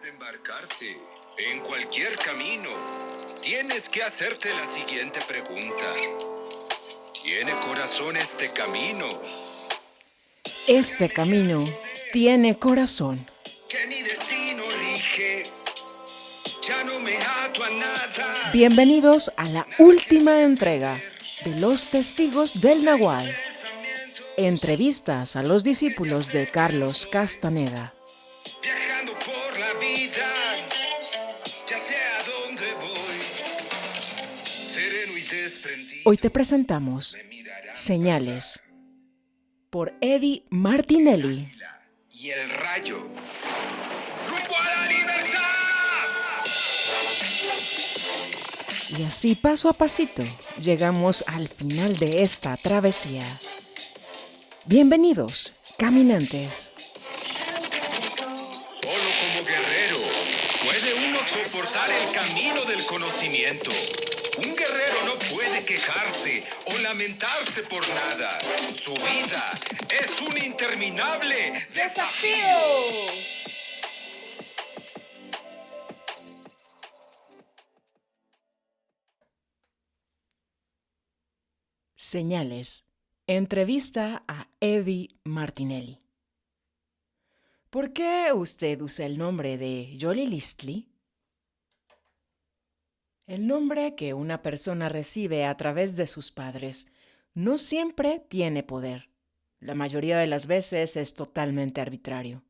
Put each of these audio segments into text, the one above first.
Embarcarte en cualquier camino, tienes que hacerte la siguiente pregunta. ¿Tiene corazón este camino? Este camino tiene corazón. Que mi destino rige, ya no me ato a nada. Bienvenidos a la última entrega de Los Testigos del Nahual. Entrevistas a los discípulos de Carlos Castaneda. Viajando por la vida, ya sé a dónde voy. Sereno y desprendido. Hoy te presentamos Señales por Eddie Martinelli. Y el rayo. ¡Rumbo a la libertad! Y así paso a pasito llegamos al final de esta travesía. Bienvenidos, caminantes. Solo como guerrero puede uno soportar el camino del conocimiento. Un guerrero no puede quejarse o lamentarse por nada. Su vida es un interminable desafío. Señales. Entrevista a Eddie Martinelli. ¿Por qué usted usa el nombre de Jolie Listley? El nombre que una persona recibe a través de sus padres no siempre tiene poder. La mayoría de las veces es totalmente arbitrario.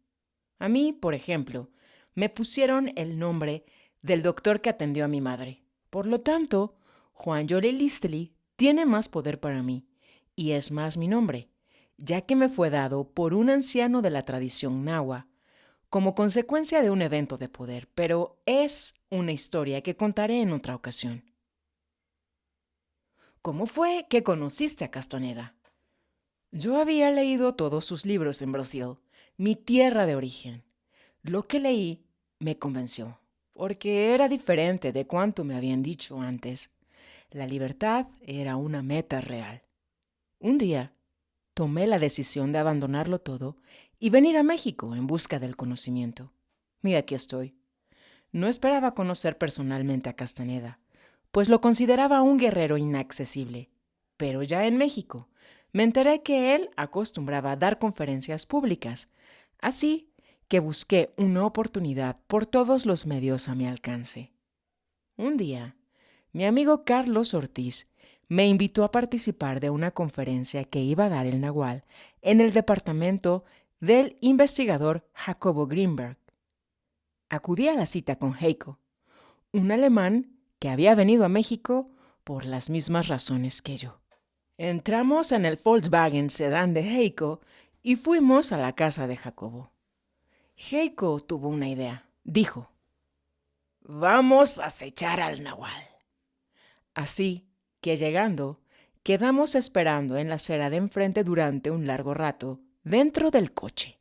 A mí, por ejemplo, me pusieron el nombre del doctor que atendió a mi madre. Por lo tanto, Juan Jolie Listley tiene más poder para mí, y es más mi nombre, ya que me fue dado por un anciano de la tradición nahua, como consecuencia de un evento de poder, pero es una historia que contaré en otra ocasión. ¿Cómo fue que conociste a Castaneda? Yo había leído todos sus libros en Brasil, mi tierra de origen. Lo que leí me convenció, porque era diferente de cuanto me habían dicho antes. La libertad era una meta real. Un día, tomé la decisión de abandonarlo todo y venir a México en busca del conocimiento. Y aquí estoy. No esperaba conocer personalmente a Castaneda, pues lo consideraba un guerrero inaccesible. Pero ya en México, me enteré que él acostumbraba a dar conferencias públicas, así que busqué una oportunidad por todos los medios a mi alcance. Un día, mi amigo Carlos Ortiz me invitó a participar de una conferencia que iba a dar el Nahual en el departamento del investigador Jacobo Greenberg. Acudí a la cita con Heiko, un alemán que había venido a México por las mismas razones que yo. Entramos en el Volkswagen sedán de Heiko y fuimos a la casa de Jacobo. Heiko tuvo una idea. Dijo: «Vamos a acechar al Nahual». Así que llegando, quedamos esperando en la acera de enfrente durante un largo rato, dentro del coche,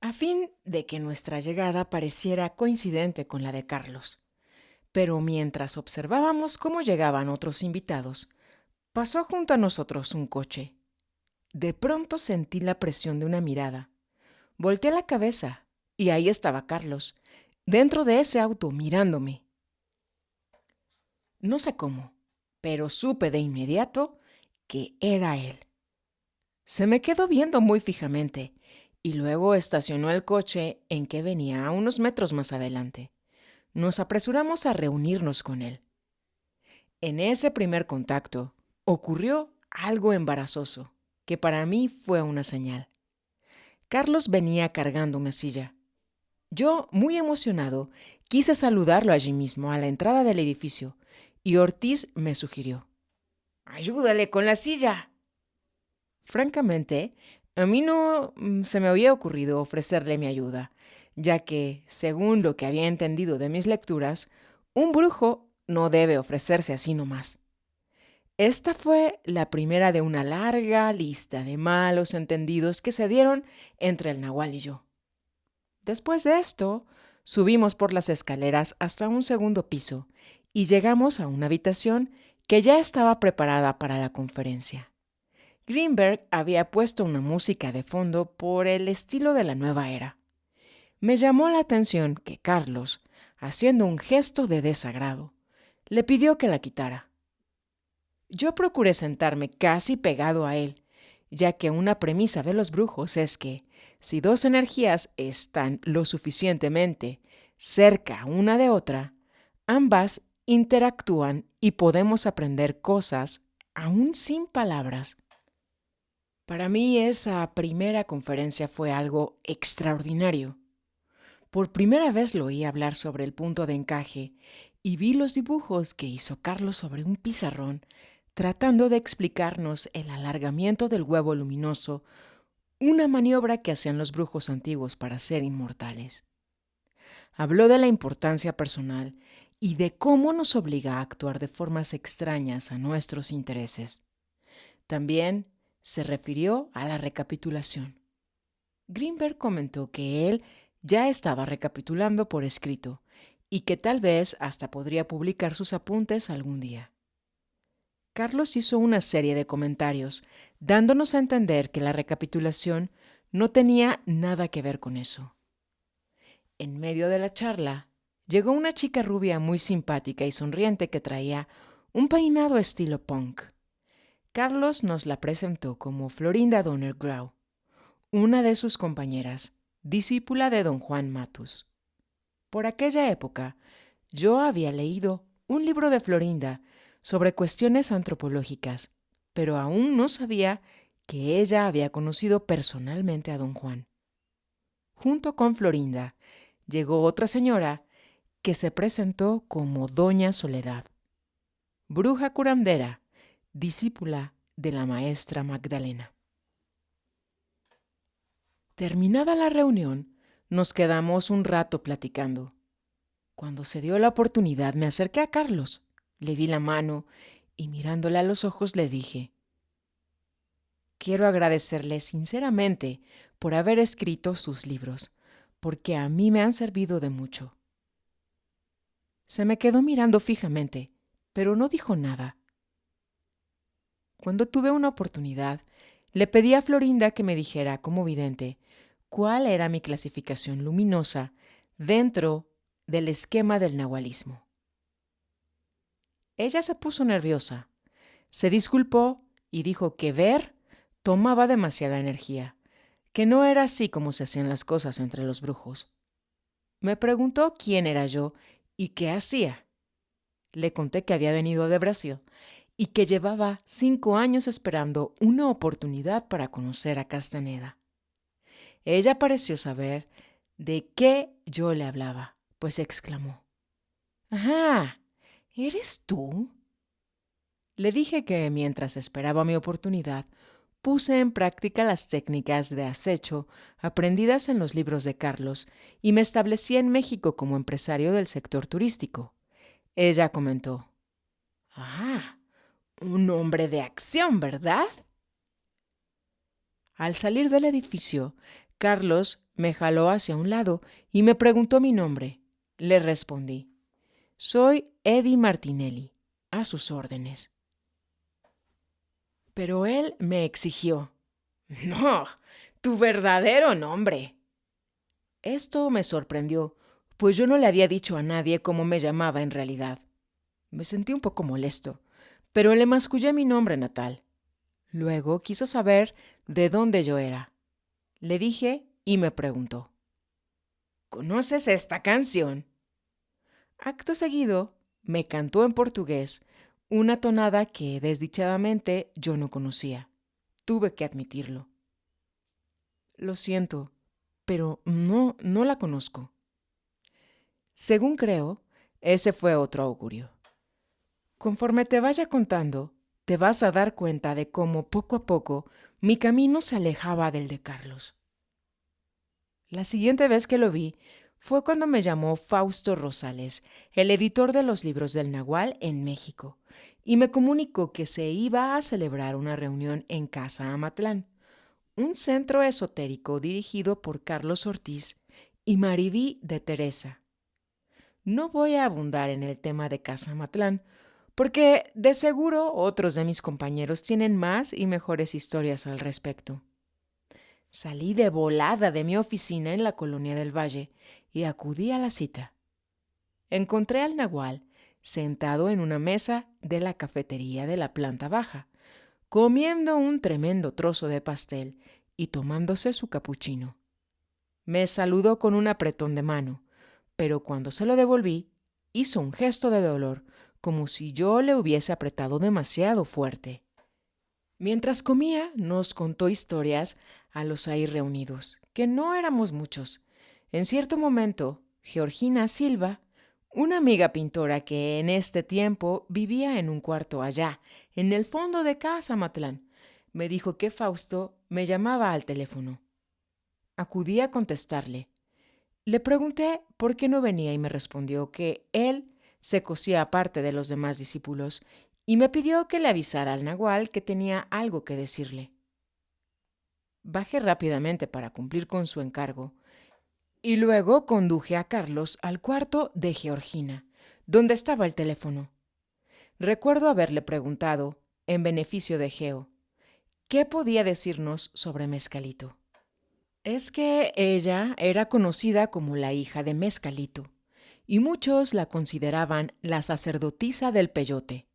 a fin de que nuestra llegada pareciera coincidente con la de Carlos. Pero mientras observábamos cómo llegaban otros invitados, pasó junto a nosotros un coche. De pronto sentí la presión de una mirada. Volteé la cabeza y ahí estaba Carlos, dentro de ese auto mirándome. No sé cómo, pero supe de inmediato que era él. Se me quedó viendo muy fijamente y luego estacionó el coche en que venía a unos metros más adelante. Nos apresuramos a reunirnos con él. En ese primer contacto ocurrió algo embarazoso, que para mí fue una señal. Carlos venía cargando una silla. Yo, muy emocionado, quise saludarlo allí mismo, a la entrada del edificio, y Ortiz me sugirió: «Ayúdale con la silla». Francamente, a mí no se me había ocurrido ofrecerle mi ayuda, ya que, según lo que había entendido de mis lecturas, un brujo no debe ofrecerse así nomás. Esta fue la primera de una larga lista de malos entendidos que se dieron entre el Nahual y yo. Después de esto, subimos por las escaleras hasta un segundo piso y llegamos a una habitación que ya estaba preparada para la conferencia. Greenberg había puesto una música de fondo por el estilo de la nueva era. Me llamó la atención que Carlos, haciendo un gesto de desagrado, le pidió que la quitara. Yo procuré sentarme casi pegado a él, ya que una premisa de los brujos es que, si dos energías están lo suficientemente cerca una de otra, ambas interactúan y podemos aprender cosas aún sin palabras. Para mí esa primera conferencia fue algo extraordinario. Por primera vez lo oí hablar sobre el punto de encaje y vi los dibujos que hizo Carlos sobre un pizarrón tratando de explicarnos el alargamiento del huevo luminoso, una maniobra que hacían los brujos antiguos para ser inmortales. Habló de la importancia personal y de cómo nos obliga a actuar de formas extrañas a nuestros intereses. También se refirió a la recapitulación. Greenberg comentó que él ya estaba recapitulando por escrito y que tal vez hasta podría publicar sus apuntes algún día. Carlos hizo una serie de comentarios, dándonos a entender que la recapitulación no tenía nada que ver con eso. En medio de la charla, llegó una chica rubia muy simpática y sonriente que traía un peinado estilo punk. Carlos nos la presentó como Florinda Donner Grau, una de sus compañeras, discípula de don Juan Matus. Por aquella época, yo había leído un libro de Florinda sobre cuestiones antropológicas, pero aún no sabía que ella había conocido personalmente a don Juan. Junto con Florinda, llegó otra señora que se presentó como Doña Soledad, bruja curandera, discípula de la maestra Magdalena. Terminada la reunión, nos quedamos un rato platicando. Cuando se dio la oportunidad, me acerqué a Carlos, le di la mano y mirándole a los ojos le dije: quiero agradecerle sinceramente por haber escrito sus libros, porque a mí me han servido de mucho. Se me quedó mirando fijamente, pero no dijo nada. Cuando tuve una oportunidad, le pedí a Florinda que me dijera como vidente cuál era mi clasificación luminosa dentro del esquema del nahualismo. Ella se puso nerviosa, se disculpó y dijo que ver tomaba demasiada energía, que no era así como se hacían las cosas entre los brujos. Me preguntó quién era yo y qué hacía. Le conté que había venido de Brasil y que llevaba 5 años esperando una oportunidad para conocer a Castaneda. Ella pareció saber de qué yo le hablaba, pues exclamó: ¡ajá! ¿Eres tú? Le dije que mientras esperaba mi oportunidad, puse en práctica las técnicas de acecho aprendidas en los libros de Carlos y me establecí en México como empresario del sector turístico. Ella comentó: ¡ah! Un hombre de acción, ¿verdad? Al salir del edificio, Carlos me jaló hacia un lado y me preguntó mi nombre. Le respondí: soy Eddie Martinelli, a sus órdenes. Pero él me exigió: no, tu verdadero nombre. Esto me sorprendió, pues yo no le había dicho a nadie cómo me llamaba en realidad. Me sentí un poco molesto, pero le mascullé mi nombre natal. Luego quiso saber de dónde yo era. Le dije y me preguntó: ¿conoces esta canción? Acto seguido, me cantó en portugués una tonada que desdichadamente yo no conocía. Tuve que admitirlo. Lo siento, pero no la conozco. Según creo, ese fue otro augurio. Conforme te vaya contando, te vas a dar cuenta de cómo poco a poco mi camino se alejaba del de Carlos. La siguiente vez que lo vi fue cuando me llamó Fausto Rosales, el editor de los libros del Nahual en México, y me comunicó que se iba a celebrar una reunión en Casa Amatlán, un centro esotérico dirigido por Carlos Ortiz y Maribí de Teresa. No voy a abundar en el tema de Casa Amatlán, porque de seguro otros de mis compañeros tienen más y mejores historias al respecto. Salí de volada de mi oficina en la colonia del Valle y acudí a la cita. Encontré al nagual sentado en una mesa de la cafetería de la planta baja, comiendo un tremendo trozo de pastel y tomándose su capuchino. Me saludó con un apretón de mano, pero cuando se lo devolví, hizo un gesto de dolor, como si yo le hubiese apretado demasiado fuerte. Mientras comía, nos contó historias a los ahí reunidos, que no éramos muchos. En cierto momento, Georgina Silva, una amiga pintora que en este tiempo vivía en un cuarto allá, en el fondo de casa Matlán, me dijo que Fausto me llamaba al teléfono. Acudí a contestarle. Le pregunté por qué no venía y me respondió que él se cosía aparte de los demás discípulos y me pidió que le avisara al nagual que tenía algo que decirle. Bajé rápidamente para cumplir con su encargo y luego conduje a Carlos al cuarto de Georgina, donde estaba el teléfono. Recuerdo haberle preguntado, en beneficio de Geo, qué podía decirnos sobre Mezcalito. Es que ella era conocida como la hija de Mezcalito, y muchos la consideraban la sacerdotisa del peyote.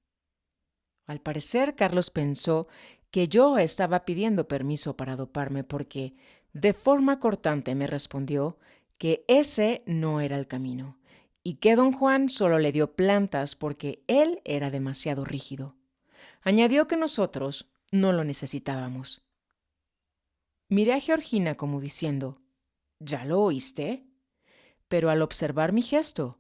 Al parecer, Carlos pensó que yo estaba pidiendo permiso para doparme porque, de forma cortante, me respondió que ese no era el camino y que don Juan solo le dio plantas porque él era demasiado rígido. Añadió que nosotros no lo necesitábamos. Miré a Georgina como diciendo, ¿ya lo oíste? Pero al observar mi gesto,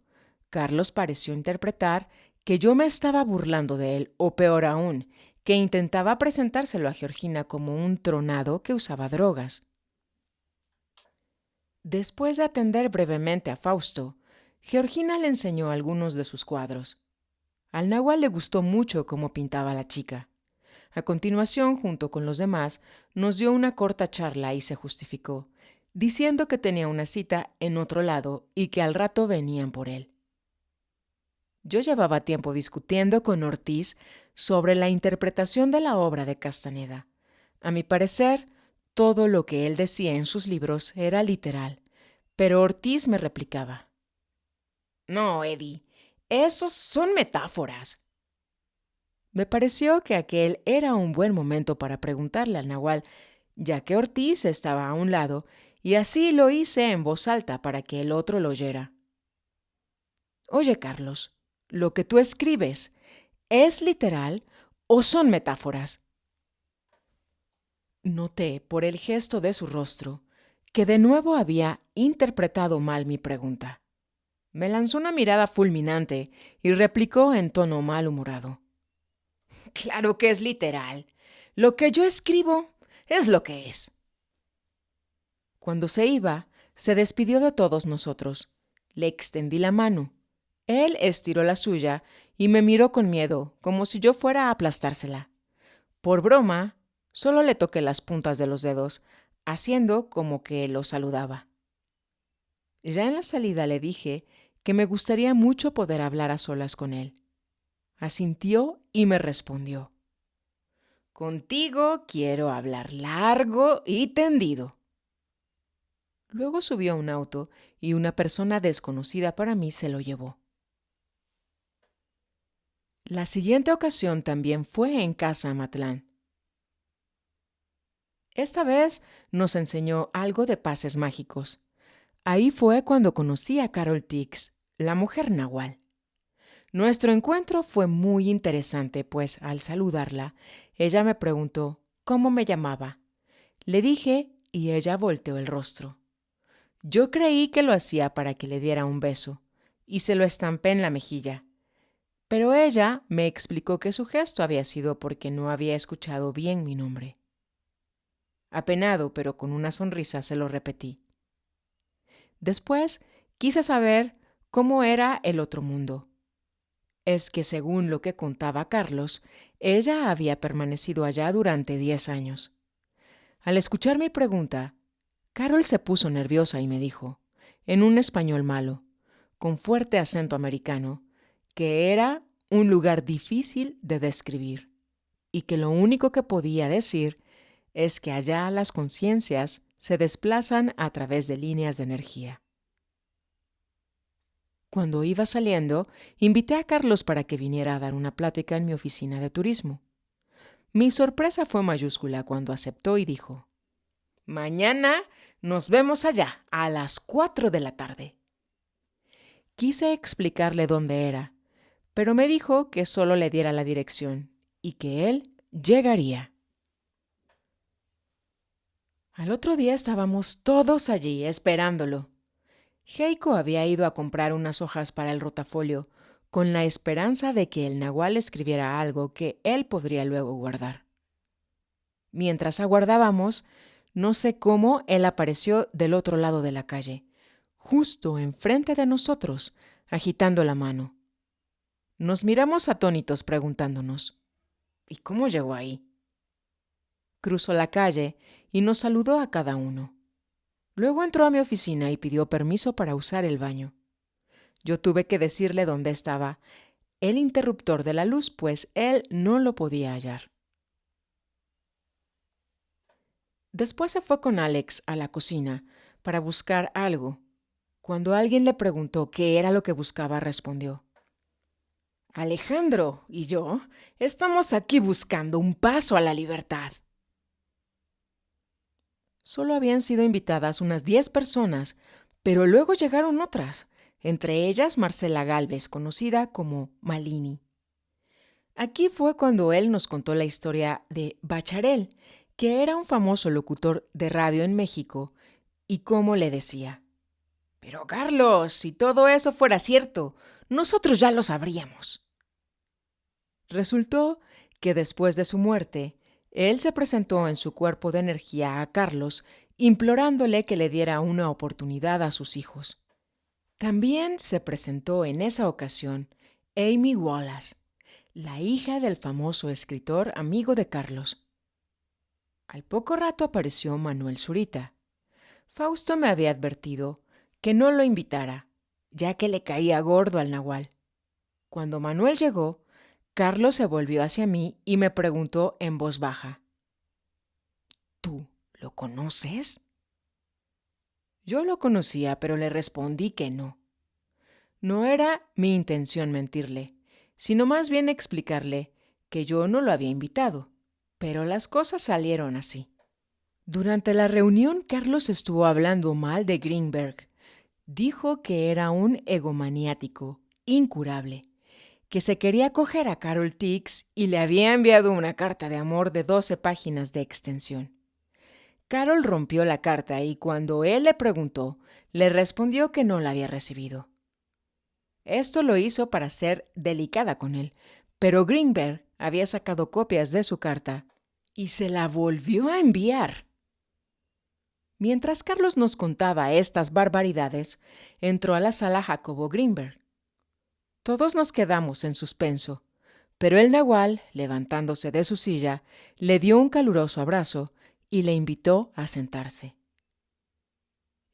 Carlos pareció interpretar que yo me estaba burlando de él, o peor aún, que intentaba presentárselo a Georgina como un tronado que usaba drogas. Después de atender brevemente a Fausto, Georgina le enseñó algunos de sus cuadros. Al nagual le gustó mucho cómo pintaba la chica. A continuación, junto con los demás, nos dio una corta charla y se justificó, diciendo que tenía una cita en otro lado y que al rato venían por él. Yo llevaba tiempo discutiendo con Ortiz sobre la interpretación de la obra de Castaneda. A mi parecer, todo lo que él decía en sus libros era literal, pero Ortiz me replicaba. No, Eddie, esos son metáforas. Me pareció que aquel era un buen momento para preguntarle al nagual, ya que Ortiz estaba a un lado, y así lo hice en voz alta para que el otro lo oyera. Oye, Carlos, ¿lo que tú escribes es literal o son metáforas? Noté por el gesto de su rostro que de nuevo había interpretado mal mi pregunta. Me lanzó una mirada fulminante y replicó en tono malhumorado. Claro que es literal. Lo que yo escribo es lo que es. Cuando se iba, se despidió de todos nosotros. Le extendí la mano. Él estiró la suya y me miró con miedo, como si yo fuera a aplastársela. Por broma, solo le toqué las puntas de los dedos, haciendo como que lo saludaba. Ya en la salida le dije que me gustaría mucho poder hablar a solas con él. Asintió y me respondió. Contigo quiero hablar largo y tendido. Luego subió a un auto y una persona desconocida para mí se lo llevó. La siguiente ocasión también fue en casa Matlán. Esta vez nos enseñó algo de pases mágicos. Ahí fue cuando conocí a Carol Tix, la mujer nahual. Nuestro encuentro fue muy interesante, pues al saludarla, ella me preguntó cómo me llamaba. Le dije y ella volteó el rostro. Yo creí que lo hacía para que le diera un beso, y se lo estampé en la mejilla. Pero ella me explicó que su gesto había sido porque no había escuchado bien mi nombre. Apenado, pero con una sonrisa, se lo repetí. Después quise saber cómo era el otro mundo. Es que según lo que contaba Carlos, ella había permanecido allá durante 10 años. Al escuchar mi pregunta, Carol se puso nerviosa y me dijo, en un español malo, con fuerte acento americano, que era un lugar difícil de describir y que lo único que podía decir es que allá las conciencias se desplazan a través de líneas de energía. Cuando iba saliendo, invité a Carlos para que viniera a dar una plática en mi oficina de turismo. Mi sorpresa fue mayúscula cuando aceptó y dijo: «Mañana nos vemos allá, a las 4 de la tarde». Quise explicarle dónde era, pero me dijo que solo le diera la dirección y que él llegaría. Al otro día estábamos todos allí esperándolo. Heiko había ido a comprar unas hojas para el rotafolio, con la esperanza de que el nahual escribiera algo que él podría luego guardar. Mientras aguardábamos, no sé cómo él apareció del otro lado de la calle, justo enfrente de nosotros, agitando la mano. Nos miramos atónitos preguntándonos: ¿y cómo llegó ahí? Cruzó la calle y nos saludó a cada uno. Luego entró a mi oficina y pidió permiso para usar el baño. Yo tuve que decirle dónde estaba el interruptor de la luz, pues él no lo podía hallar. Después se fue con Alex a la cocina para buscar algo. Cuando alguien le preguntó qué era lo que buscaba, respondió: «Alejandro y yo estamos aquí buscando un paso a la libertad». Solo habían sido invitadas unas 10 personas, pero luego llegaron otras, entre ellas Marcela Gálvez, conocida como Malini. Aquí fue cuando él nos contó la historia de Bacharel, que era un famoso locutor de radio en México, y cómo le decía: «Pero Carlos, si todo eso fuera cierto, nosotros ya lo sabríamos». Resultó que después de su muerte, él se presentó en su cuerpo de energía a Carlos, implorándole que le diera una oportunidad a sus hijos. También se presentó en esa ocasión Amy Wallace, la hija del famoso escritor amigo de Carlos. Al poco rato apareció Manuel Zurita. Fausto me había advertido que no lo invitara, ya que le caía gordo al nahual. Cuando Manuel llegó, Carlos se volvió hacia mí y me preguntó en voz baja: «¿Tú lo conoces?». Yo lo conocía, pero le respondí que no. No era mi intención mentirle, sino más bien explicarle que yo no lo había invitado, pero las cosas salieron así. Durante la reunión, Carlos estuvo hablando mal de Greenberg. Dijo que era un egomaniático, incurable, que se quería coger a Carol Tix y le había enviado una carta de amor de 12 páginas de extensión. Carol rompió la carta y cuando él le preguntó, le respondió que no la había recibido. Esto lo hizo para ser delicada con él, pero Greenberg había sacado copias de su carta y se la volvió a enviar. Mientras Carlos nos contaba estas barbaridades, entró a la sala Jacobo Greenberg. Todos nos quedamos en suspenso, pero el nahual, levantándose de su silla, le dio un caluroso abrazo y le invitó a sentarse.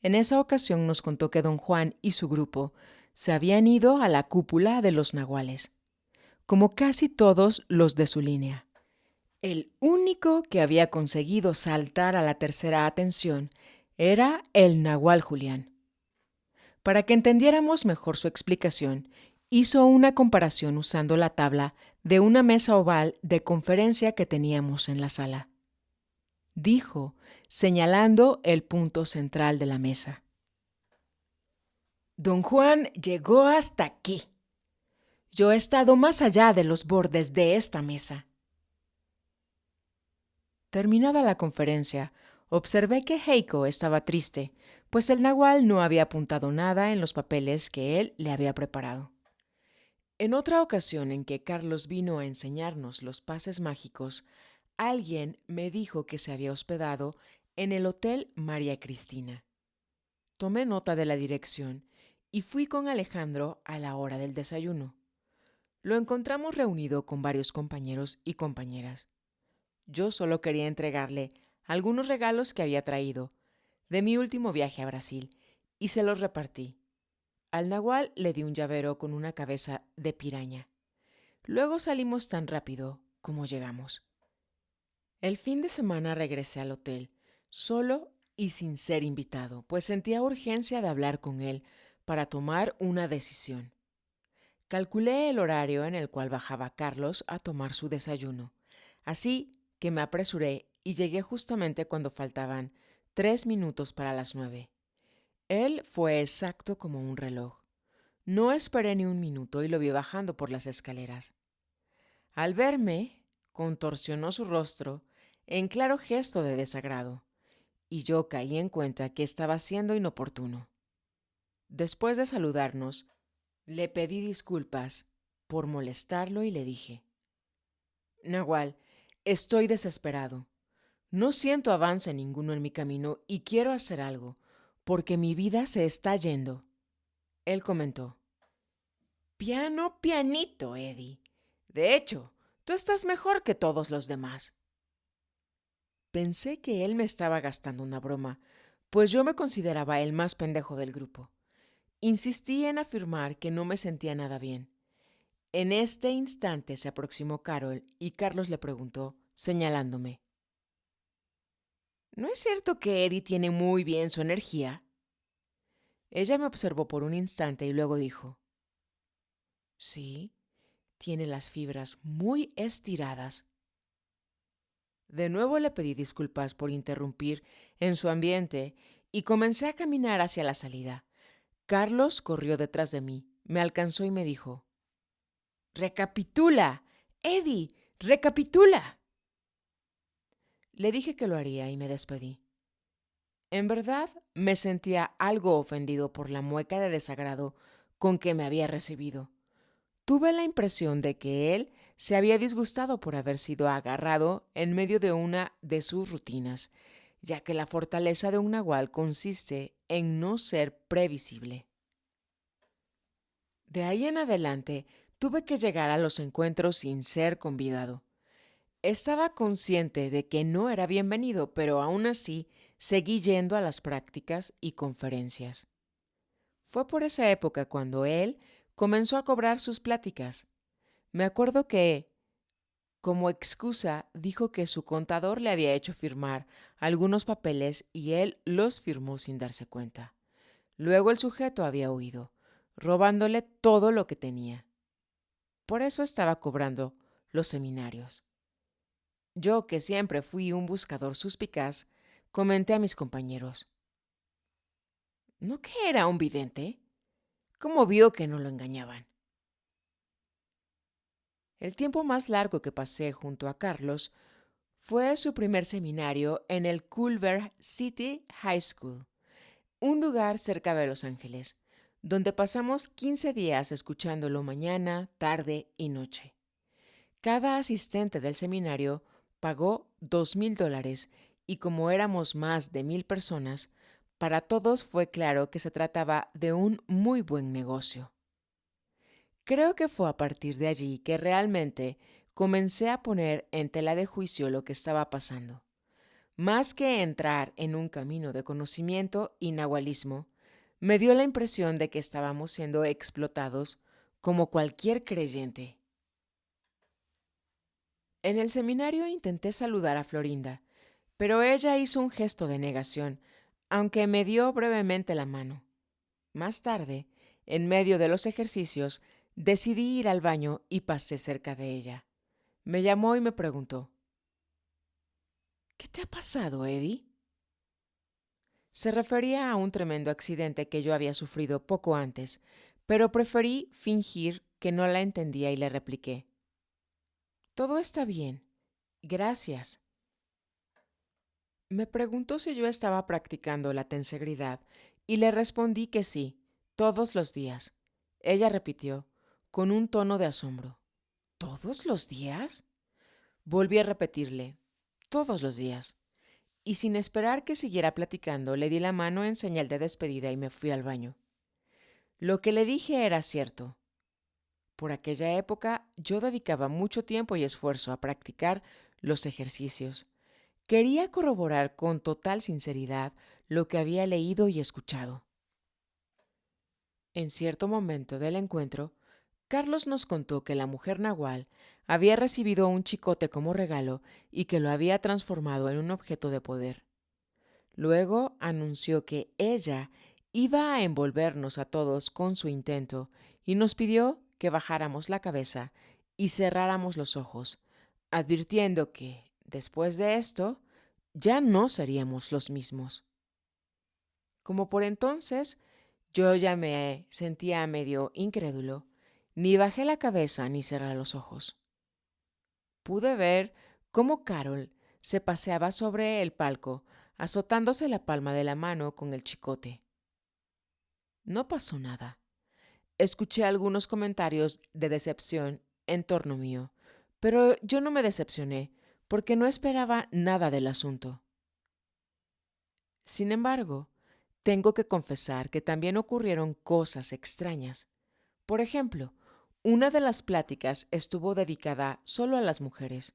En esa ocasión nos contó que don Juan y su grupo se habían ido a la cúpula de los nahuales, como casi todos los de su línea. El único que había conseguido saltar a la tercera atención era el nahual Julián. Para que entendiéramos mejor su explicación, hizo una comparación usando la tabla de una mesa oval de conferencia que teníamos en la sala. Dijo, señalando el punto central de la mesa: «Don Juan llegó hasta aquí. Yo he estado más allá de los bordes de esta mesa». Terminada la conferencia, observé que Heiko estaba triste, pues el nahual no había apuntado nada en los papeles que él le había preparado. En otra ocasión en que Carlos vino a enseñarnos los pases mágicos, alguien me dijo que se había hospedado en el Hotel María Cristina. Tomé nota de la dirección y fui con Alejandro a la hora del desayuno. Lo encontramos reunido con varios compañeros y compañeras. Yo solo quería entregarle algunos regalos que había traído de mi último viaje a Brasil y se los repartí. Al nahual le di un llavero con una cabeza de piraña. Luego salimos tan rápido como llegamos. El fin de semana regresé al hotel, solo y sin ser invitado, pues sentía urgencia de hablar con él para tomar una decisión. Calculé el horario en el cual bajaba Carlos a tomar su desayuno, así que me apresuré y llegué justamente cuando faltaban 3 minutos para las 9. Él fue exacto como un reloj. No esperé ni un minuto y lo vi bajando por las escaleras. Al verme, contorsionó su rostro en claro gesto de desagrado, y yo caí en cuenta que estaba siendo inoportuno. Después de saludarnos, le pedí disculpas por molestarlo y le dije: Nahual, estoy desesperado. No siento avance ninguno en mi camino y quiero hacer algo, porque mi vida se está yendo. Él comentó: Piano, pianito, Eddie. De hecho, tú estás mejor que todos los demás. Pensé que él me estaba gastando una broma, pues yo me consideraba el más pendejo del grupo. Insistí en afirmar que no me sentía nada bien. En este instante se aproximó Carol y Carlos le preguntó, señalándome: ¿No es cierto que Eddie tiene muy bien su energía? Ella me observó por un instante y luego dijo: Sí, tiene las fibras muy estiradas. De nuevo le pedí disculpas por interrumpir en su ambiente y comencé a caminar hacia la salida. Carlos corrió detrás de mí, me alcanzó y me dijo: ¡Recapitula! ¡Eddie! ¡Recapitula! Le dije que lo haría y me despedí. En verdad, me sentía algo ofendido por la mueca de desagrado con que me había recibido. Tuve la impresión de que él se había disgustado por haber sido agarrado en medio de una de sus rutinas, ya que la fortaleza de un nahual consiste en no ser previsible. De ahí en adelante, tuve que llegar a los encuentros sin ser convidado. Estaba consciente de que no era bienvenido, pero aún así seguí yendo a las prácticas y conferencias. Fue por esa época cuando él comenzó a cobrar sus pláticas. Me acuerdo que, como excusa, dijo que su contador le había hecho firmar algunos papeles y él los firmó sin darse cuenta. Luego el sujeto había huido, robándole todo lo que tenía. Por eso estaba cobrando los seminarios. Yo, que siempre fui un buscador suspicaz, comenté a mis compañeros: ¿No que era un vidente? ¿Cómo vio que no lo engañaban? El tiempo más largo que pasé junto a Carlos fue su primer seminario en el Culver City High School, un lugar cerca de Los Ángeles, donde pasamos 15 días escuchándolo mañana, tarde y noche. Cada asistente del seminario pagó $2,000 y como éramos más de 1,000 personas, para todos fue claro que se trataba de un muy buen negocio. Creo que fue a partir de allí que realmente comencé a poner en tela de juicio lo que estaba pasando. Más que entrar en un camino de conocimiento y nahualismo, me dio la impresión de que estábamos siendo explotados como cualquier creyente. En el seminario intenté saludar a Florinda, pero ella hizo un gesto de negación, aunque me dio brevemente la mano. Más tarde, en medio de los ejercicios, decidí ir al baño y pasé cerca de ella. Me llamó y me preguntó: ¿Qué te ha pasado, Eddie? Se refería a un tremendo accidente que yo había sufrido poco antes, pero preferí fingir que no la entendía y le repliqué: Todo está bien. Gracias. Me preguntó si yo estaba practicando la tensegridad y le respondí que sí, todos los días. Ella repitió, con un tono de asombro: ¿Todos los días? Volví a repetirle: todos los días. Y sin esperar que siguiera platicando, le di la mano en señal de despedida y me fui al baño. Lo que le dije era cierto. Por aquella época yo dedicaba mucho tiempo y esfuerzo a practicar los ejercicios. Quería corroborar con total sinceridad lo que había leído y escuchado. En cierto momento del encuentro, Carlos nos contó que la mujer nahual había recibido un chicote como regalo y que lo había transformado en un objeto de poder. Luego anunció que ella iba a envolvernos a todos con su intento y nos pidió que bajáramos la cabeza y cerráramos los ojos, advirtiendo que, después de esto, ya no seríamos los mismos. Como por entonces yo ya me sentía medio incrédulo, ni bajé la cabeza ni cerré los ojos. Pude ver cómo Carol se paseaba sobre el palco, azotándose la palma de la mano con el chicote. No pasó nada. Escuché algunos comentarios de decepción en torno mío, pero yo no me decepcioné porque no esperaba nada del asunto. Sin embargo, tengo que confesar que también ocurrieron cosas extrañas. Por ejemplo, una de las pláticas estuvo dedicada solo a las mujeres.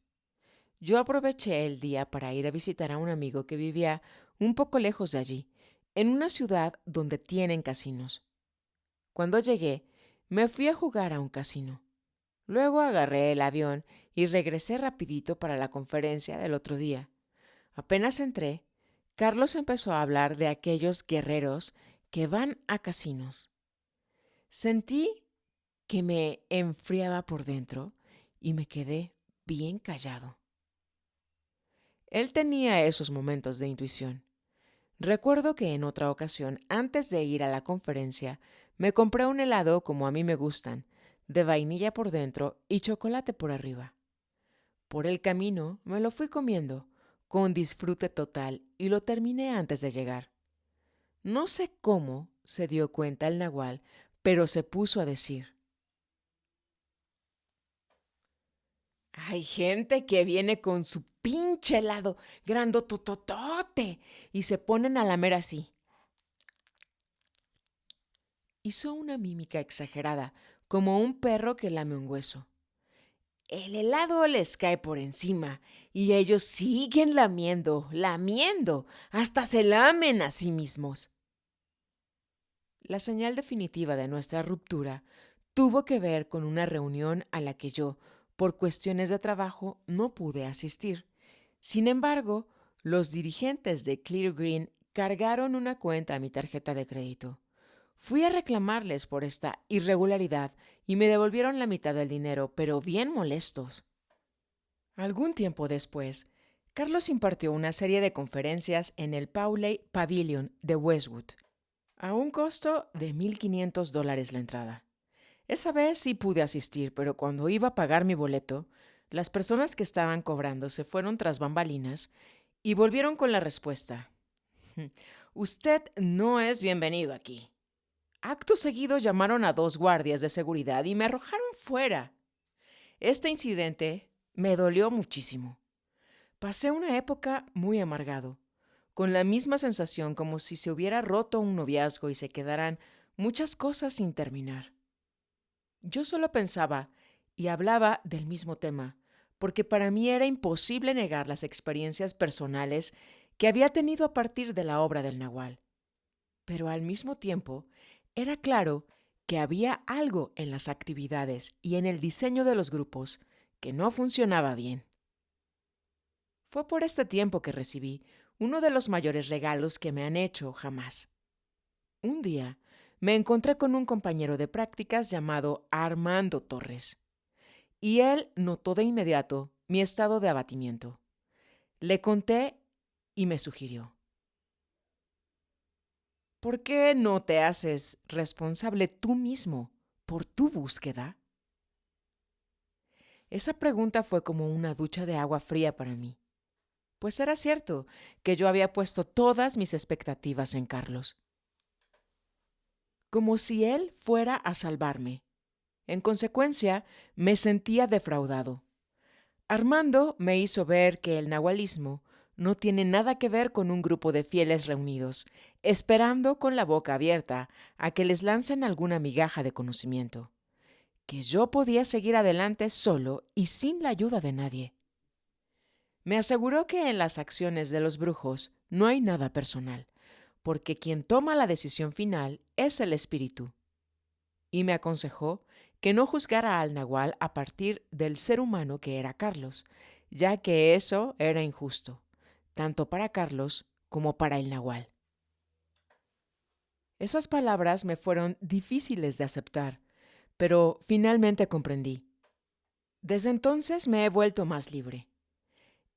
Yo aproveché el día para ir a visitar a un amigo que vivía un poco lejos de allí, en una ciudad donde tienen casinos. Cuando llegué, me fui a jugar a un casino. Luego agarré el avión y regresé rapidito para la conferencia del otro día. Apenas entré, Carlos empezó a hablar de aquellos guerreros que van a casinos. Sentí que me enfriaba por dentro y me quedé bien callado. Él tenía esos momentos de intuición. Recuerdo que en otra ocasión, antes de ir a la conferencia, me compré un helado como a mí me gustan, de vainilla por dentro y chocolate por arriba. Por el camino me lo fui comiendo, con disfrute total, y lo terminé antes de llegar. No sé cómo se dio cuenta el nahual, pero se puso a decir: hay gente que viene con su pinche helado grandotototote y se ponen a lamer así. Hizo una mímica exagerada, como un perro que lame un hueso. El helado les cae por encima y ellos siguen lamiendo, lamiendo, hasta se lamen a sí mismos. La señal definitiva de nuestra ruptura tuvo que ver con una reunión a la que yo, por cuestiones de trabajo, no pude asistir. Sin embargo, los dirigentes de Clear Green cargaron una cuenta a mi tarjeta de crédito. Fui a reclamarles por esta irregularidad y me devolvieron la mitad del dinero, pero bien molestos. Algún tiempo después, Carlos impartió una serie de conferencias en el Pauley Pavilion de Westwood, a un costo de $1,500 la entrada. Esa vez sí pude asistir, pero cuando iba a pagar mi boleto, las personas que estaban cobrando se fueron tras bambalinas y volvieron con la respuesta: usted no es bienvenido aquí. Acto seguido llamaron a 2 guardias de seguridad y me arrojaron fuera. Este incidente me dolió muchísimo. Pasé una época muy amargado, con la misma sensación como si se hubiera roto un noviazgo y se quedaran muchas cosas sin terminar. Yo solo pensaba y hablaba del mismo tema, porque para mí era imposible negar las experiencias personales que había tenido a partir de la obra del nahual. Pero al mismo tiempo, era claro que había algo en las actividades y en el diseño de los grupos que no funcionaba bien. Fue por este tiempo que recibí uno de los mayores regalos que me han hecho jamás. Un día me encontré con un compañero de prácticas llamado Armando Torres, y él notó de inmediato mi estado de abatimiento. Le conté y me sugirió: ¿por qué no te haces responsable tú mismo por tu búsqueda? Esa pregunta fue como una ducha de agua fría para mí, pues era cierto que yo había puesto todas mis expectativas en Carlos, como si él fuera a salvarme. En consecuencia, me sentía defraudado. Armando me hizo ver que el nahualismo no tiene nada que ver con un grupo de fieles reunidos, esperando con la boca abierta a que les lancen alguna migaja de conocimiento, que yo podía seguir adelante solo y sin la ayuda de nadie. Me aseguró que en las acciones de los brujos no hay nada personal, porque quien toma la decisión final es el espíritu. y me aconsejó que no juzgara al nahual a partir del ser humano que era Carlos, ya que eso era injusto, tanto para Carlos como para el nahual. Esas palabras me fueron difíciles de aceptar, pero finalmente comprendí. Desde entonces me he vuelto más libre.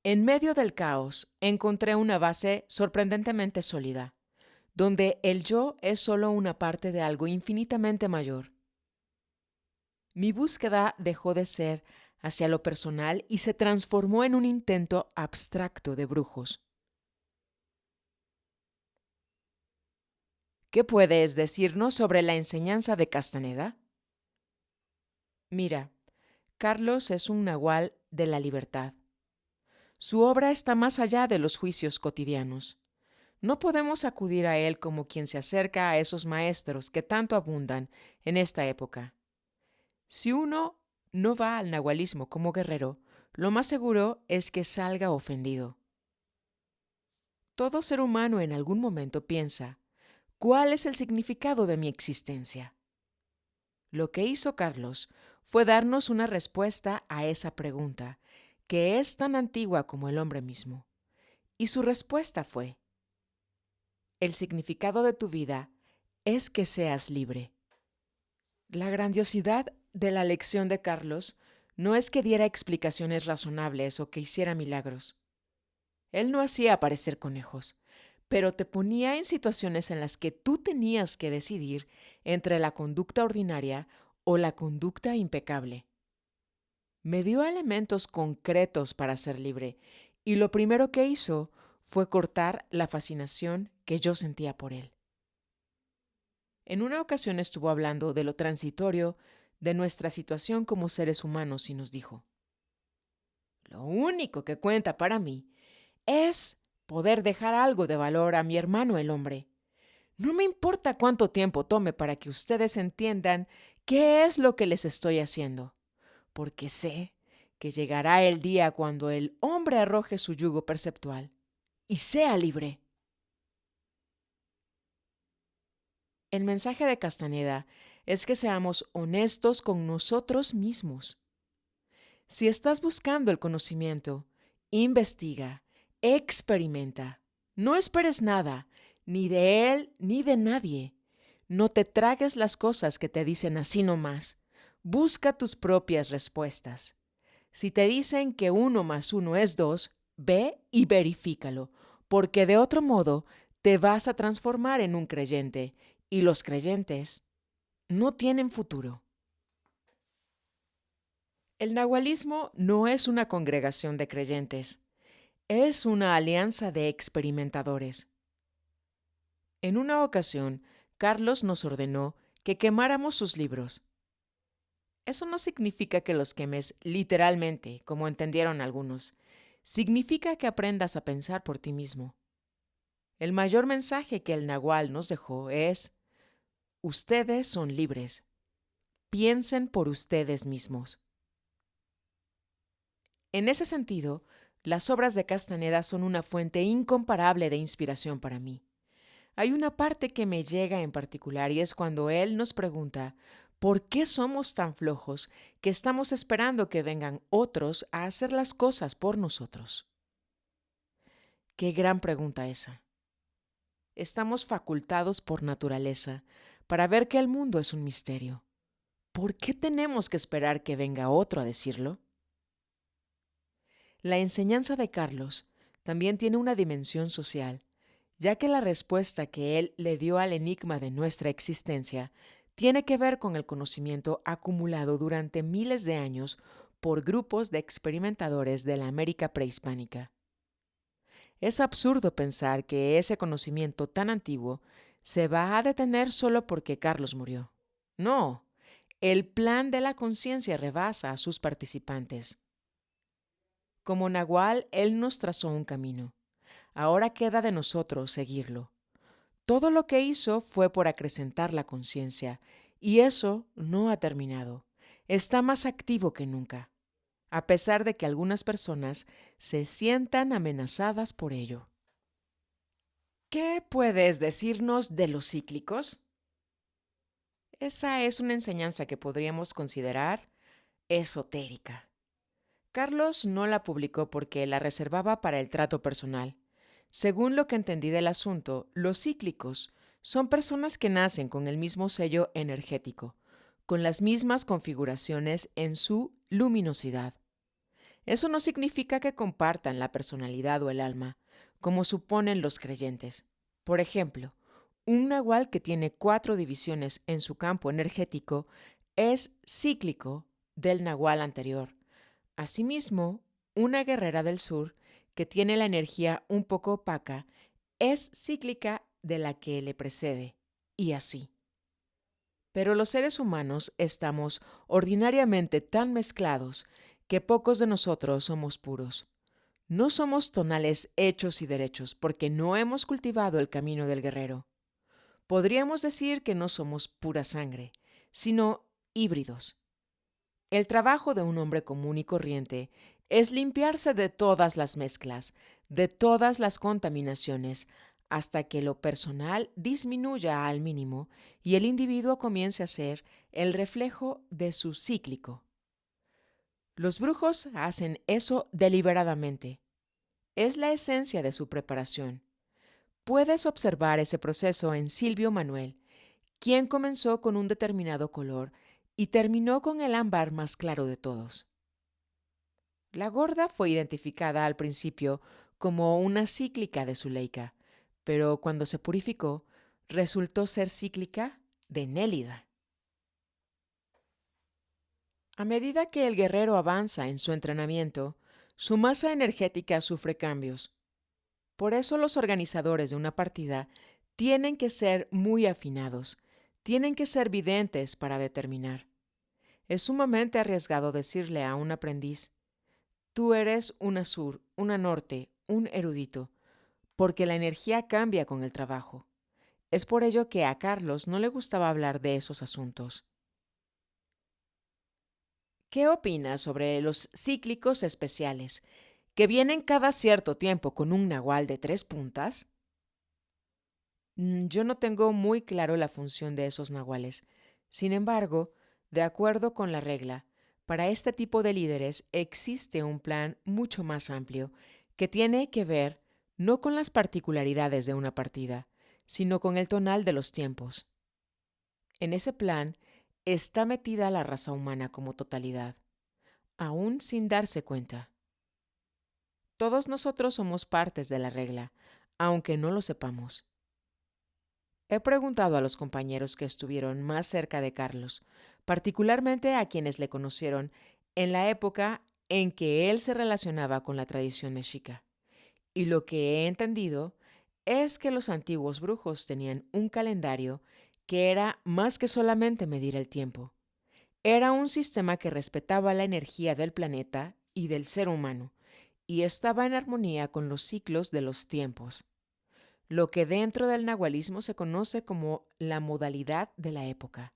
En medio del caos encontré una base sorprendentemente sólida, donde el yo es solo una parte de algo infinitamente mayor. Mi búsqueda dejó de ser hacia lo personal y se transformó en un intento abstracto de brujos. ¿Qué puedes decirnos sobre la enseñanza de Castaneda? Mira, Carlos es un nahual de la libertad. Su obra está más allá de los juicios cotidianos. No podemos acudir a él como quien se acerca a esos maestros que tanto abundan en esta época. Si uno no va al nahualismo como guerrero, lo más seguro es que salga ofendido. Todo ser humano en algún momento piensa, ¿cuál es el significado de mi existencia? Lo que hizo Carlos fue darnos una respuesta a esa pregunta, que es tan antigua como el hombre mismo. Y su respuesta fue, el significado de tu vida es que seas libre. La grandiosidad de la lección de Carlos no es que diera explicaciones razonables o que hiciera milagros. Él no hacía aparecer conejos, pero te ponía en situaciones en las que tú tenías que decidir entre la conducta ordinaria o la conducta impecable. Me dio elementos concretos para ser libre, y lo primero que hizo fue cortar la fascinación que yo sentía por él. En una ocasión estuvo hablando de lo transitorio de nuestra situación como seres humanos y nos dijo, lo único que cuenta para mí es poder dejar algo de valor a mi hermano el hombre. No me importa cuánto tiempo tome para que ustedes entiendan qué es lo que les estoy haciendo, porque sé que llegará el día cuando el hombre arroje su yugo perceptual y sea libre. El mensaje de Castaneda es que seamos honestos con nosotros mismos. Si estás buscando el conocimiento, investiga, experimenta. No esperes nada, ni de él ni de nadie. No te tragues las cosas que te dicen así nomás. Busca tus propias respuestas. Si te dicen que 1 más 1 es 2, ve y verifícalo, porque de otro modo te vas a transformar en un creyente, y los creyentes no tienen futuro. El nahualismo no es una congregación de creyentes, es una alianza de experimentadores. En una ocasión, Carlos nos ordenó que quemáramos sus libros. Eso no significa que los quemes literalmente, como entendieron algunos. Significa que aprendas a pensar por ti mismo. El mayor mensaje que el nahual nos dejó es: ustedes son libres. Piensen por ustedes mismos. En ese sentido, las obras de Castaneda son una fuente incomparable de inspiración para mí. Hay una parte que me llega en particular y es cuando él nos pregunta ¿por qué somos tan flojos que estamos esperando que vengan otros a hacer las cosas por nosotros? Qué gran pregunta esa. Estamos facultados por naturaleza para ver que el mundo es un misterio. ¿Por qué tenemos que esperar que venga otro a decirlo? La enseñanza de Carlos también tiene una dimensión social, ya que la respuesta que él le dio al enigma de nuestra existencia tiene que ver con el conocimiento acumulado durante miles de años por grupos de experimentadores de la América prehispánica. Es absurdo pensar que ese conocimiento tan antiguo se va a detener solo porque Carlos murió. No, el plan de la conciencia rebasa a sus participantes. Como nahual, él nos trazó un camino. Ahora queda de nosotros seguirlo. Todo lo que hizo fue por acrecentar la conciencia, y eso no ha terminado. Está más activo que nunca, a pesar de que algunas personas se sientan amenazadas por ello. ¿Qué puedes decirnos de los cíclicos? Esa es una enseñanza que podríamos considerar esotérica. Carlos no la publicó porque la reservaba para el trato personal. Según lo que entendí del asunto, los cíclicos son personas que nacen con el mismo sello energético, con las mismas configuraciones en su luminosidad. Eso no significa que compartan la personalidad o el alma, como suponen los creyentes. Por ejemplo, un nahual que tiene 4 divisiones en su campo energético es cíclico del nahual anterior. Asimismo, una guerrera del sur, que tiene la energía un poco opaca, es cíclica de la que le precede, y así. Pero los seres humanos estamos ordinariamente tan mezclados que pocos de nosotros somos puros. No somos tonales hechos y derechos porque no hemos cultivado el camino del guerrero. Podríamos decir que no somos pura sangre, sino híbridos. El trabajo de un hombre común y corriente es limpiarse de todas las mezclas, de todas las contaminaciones, hasta que lo personal disminuya al mínimo y el individuo comience a ser el reflejo de su cíclico. Los brujos hacen eso deliberadamente. Es la esencia de su preparación. Puedes observar ese proceso en Silvio Manuel, quien comenzó con un determinado color y terminó con el ámbar más claro de todos. La gorda fue identificada al principio como una cíclica de Zuleika, pero cuando se purificó, resultó ser cíclica de Nélida. A medida que el guerrero avanza en su entrenamiento, su masa energética sufre cambios. Por eso los organizadores de una partida tienen que ser muy afinados, tienen que ser videntes para determinar. Es sumamente arriesgado decirle a un aprendiz: tú eres una sur, una norte, un erudito, porque la energía cambia con el trabajo. Es por ello que a Carlos no le gustaba hablar de esos asuntos. ¿Qué opinas sobre los cíclicos especiales, que vienen cada cierto tiempo con un nahual de 3 puntas? Yo no tengo muy claro la función de esos nahuales. Sin embargo, de acuerdo con la regla, para este tipo de líderes existe un plan mucho más amplio que tiene que ver no con las particularidades de una partida, sino con el tonal de los tiempos. En ese plan está metida la raza humana como totalidad, aún sin darse cuenta. Todos nosotros somos partes de la regla, aunque no lo sepamos. He preguntado a los compañeros que estuvieron más cerca de Carlos, particularmente a quienes le conocieron en la época en que él se relacionaba con la tradición mexica, y lo que he entendido es que los antiguos brujos tenían un calendario que era más que solamente medir el tiempo. Era un sistema que respetaba la energía del planeta y del ser humano, y estaba en armonía con los ciclos de los tiempos, lo que dentro del nahualismo se conoce como la modalidad de la época.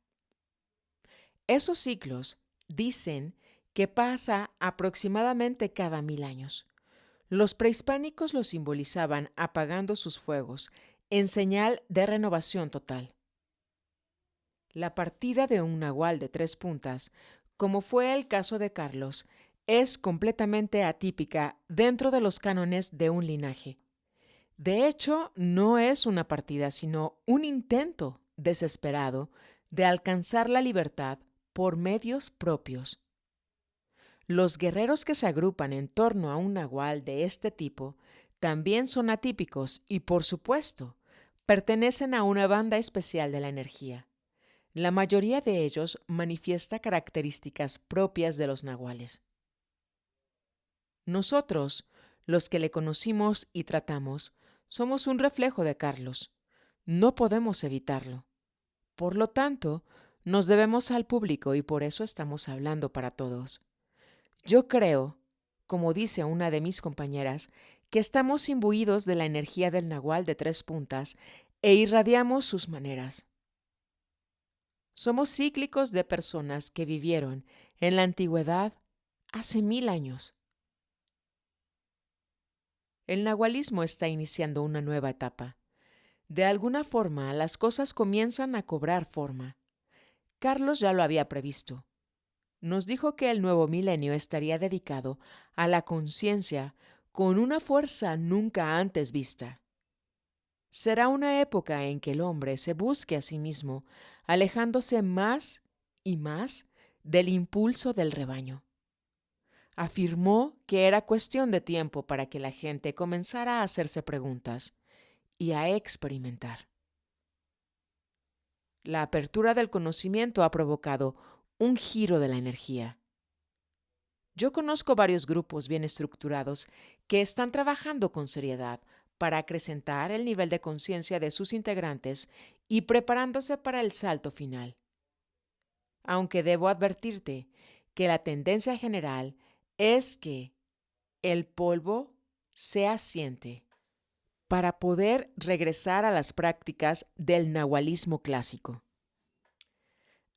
Esos ciclos dicen que pasa aproximadamente cada 1000 años. Los prehispánicos lo simbolizaban apagando sus fuegos, en señal de renovación total. La partida de un nahual de 3 puntas, como fue el caso de Carlos, es completamente atípica dentro de los cánones de un linaje. De hecho, no es una partida, sino un intento desesperado de alcanzar la libertad por medios propios. Los guerreros que se agrupan en torno a un nahual de este tipo también son atípicos y, por supuesto, pertenecen a una banda especial de la energía. La mayoría de ellos manifiesta características propias de los nahuales. Nosotros, los que le conocimos y tratamos, somos un reflejo de Carlos. No podemos evitarlo. Por lo tanto, nos debemos al público y por eso estamos hablando para todos. Yo creo, como dice una de mis compañeras, que estamos imbuidos de la energía del nahual de 3 puntas e irradiamos sus maneras. Somos cíclicos de personas que vivieron en la antigüedad hace 1000 años. El nahualismo está iniciando una nueva etapa. De alguna forma, las cosas comienzan a cobrar forma. Carlos ya lo había previsto. Nos dijo que el nuevo milenio estaría dedicado a la conciencia con una fuerza nunca antes vista. Será una época en que el hombre se busque a sí mismo, alejándose más y más del impulso del rebaño. Afirmó que era cuestión de tiempo para que la gente comenzara a hacerse preguntas y a experimentar. La apertura del conocimiento ha provocado un giro de la energía. Yo conozco varios grupos bien estructurados que están trabajando con seriedad para acrecentar el nivel de conciencia de sus integrantes y preparándose para el salto final. Aunque debo advertirte que la tendencia general es que el polvo se asiente para poder regresar a las prácticas del nahualismo clásico.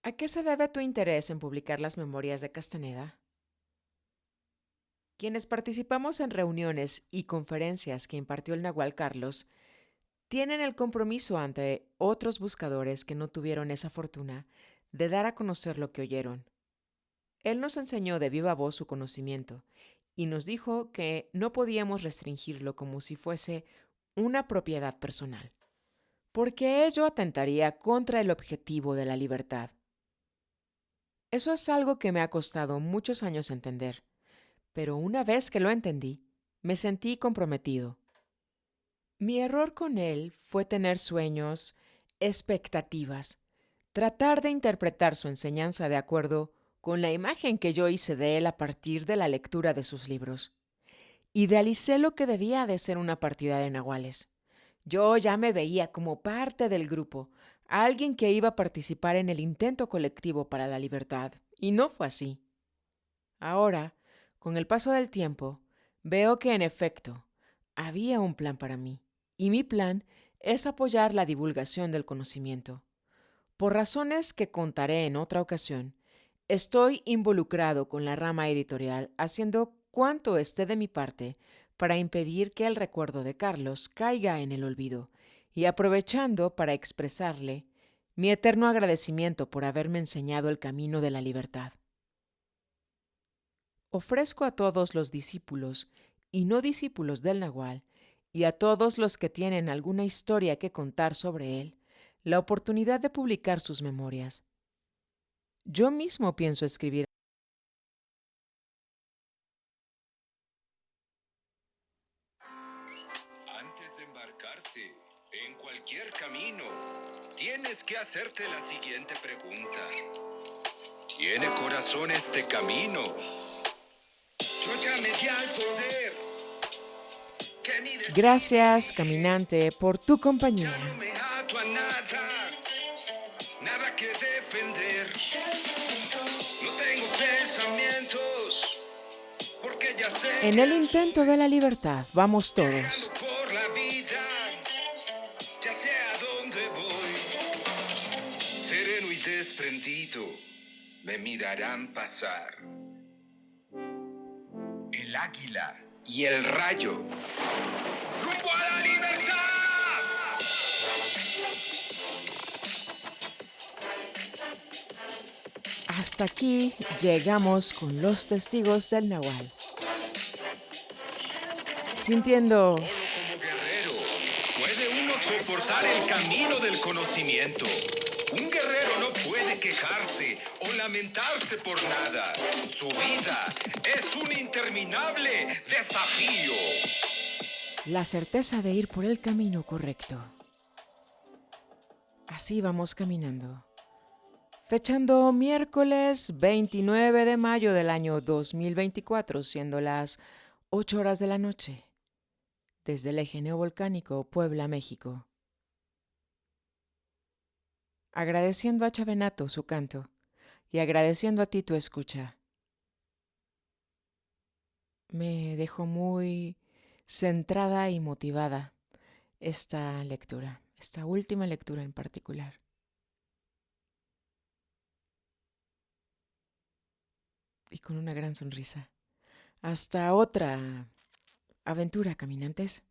¿A qué se debe tu interés en publicar las memorias de Castaneda? Quienes participamos en reuniones y conferencias que impartió el Nahual Carlos tienen el compromiso ante otros buscadores que no tuvieron esa fortuna de dar a conocer lo que oyeron. Él nos enseñó de viva voz su conocimiento y nos dijo que no podíamos restringirlo como si fuese una propiedad personal, porque ello atentaría contra el objetivo de la libertad. Eso es algo que me ha costado muchos años entender, pero una vez que lo entendí, me sentí comprometido. Mi error con él fue tener sueños, expectativas, tratar de interpretar su enseñanza de acuerdo con la imagen que yo hice de él a partir de la lectura de sus libros. Idealicé lo que debía de ser una partida de nahuales. Yo ya me veía como parte del grupo, alguien que iba a participar en el intento colectivo para la libertad, y no fue así. Ahora, con el paso del tiempo, veo que en efecto había un plan para mí, y mi plan es apoyar la divulgación del conocimiento. Por razones que contaré en otra ocasión, estoy involucrado con la rama editorial haciendo cuanto esté de mi parte para impedir que el recuerdo de Carlos caiga en el olvido y aprovechando para expresarle mi eterno agradecimiento por haberme enseñado el camino de la libertad. Ofrezco a todos los discípulos y no discípulos del Nahual y a todos los que tienen alguna historia que contar sobre él la oportunidad de publicar sus memorias. Yo mismo pienso escribir. Antes de embarcarte en cualquier camino, tienes que hacerte la siguiente pregunta. ¿Tiene corazón este camino? Yo ya me di al poder. Que mi destino Gracias, caminante, por tu ya compañía. no me ato a nada, nada que defender. No tengo pensamientos, porque ya sé En el que intento de la libertad, vamos viajando todos. por la vida, ya sé a dónde voy. Sereno y desprendido, me mirarán pasar. El águila y el rayo. ¡Rumbo a la libertad! Hasta aquí llegamos con los testigos del Nahual. Sintiendo Como guerrero, puede uno soportar el camino del conocimiento. Un guerrero no puede quejarse o lamentarse por nada. Su vida es un interminable desafío. la certeza de ir por el camino correcto. Así vamos caminando. Fechando miércoles 29 de mayo del año 2024, siendo las 8 horas de la noche, desde el eje neovolcánico Puebla, México. Agradeciendo a Chavenato su canto y agradeciendo a ti tu escucha. Me dejó muy centrada y motivada esta lectura, esta última lectura en particular. Y con una gran sonrisa. Hasta otra aventura, caminantes.